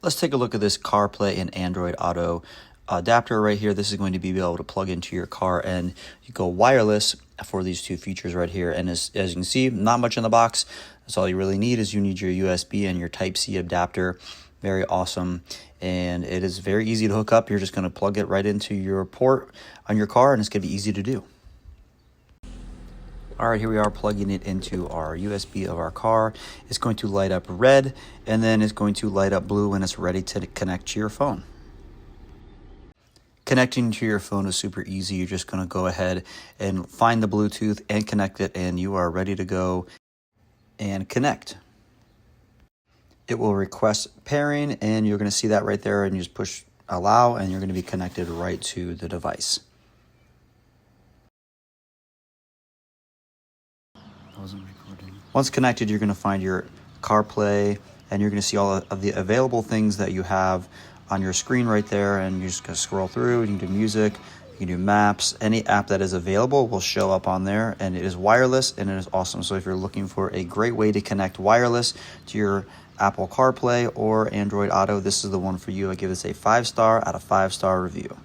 Let's take a look at this CarPlay and Android Auto adapter right here. This is going to be able to plug into your car, and you go wireless for these two features right here. And as you can see, not much in the box. That's all you really need is you need your USB and your Type-C adapter. Very awesome, and it is very easy to hook up. You're just going to plug it right into your port on your car, and it's going to be easy to do. All right, here we are plugging it into our USB of our car. It's going to light up red, and then it's going to light up blue when it's ready to connect to your phone. Connecting to your phone is super easy. You're just going to go ahead and find the Bluetooth and connect it, and you are ready to go and connect. It will request pairing, and you're going to see that right there, and you just push allow, and you're going to be connected right to the device. Once connected, you're going to find your CarPlay, and you're going to see all of the available things that you have on your screen right there, and you're just going to scroll through. You can do music, you can do maps. Any app that is available will show up on there, and it is wireless, and it is awesome. So if you're looking for a great way to connect wireless to your Apple CarPlay or Android Auto, this is the one for you. I give this a 5-star out of 5-star review.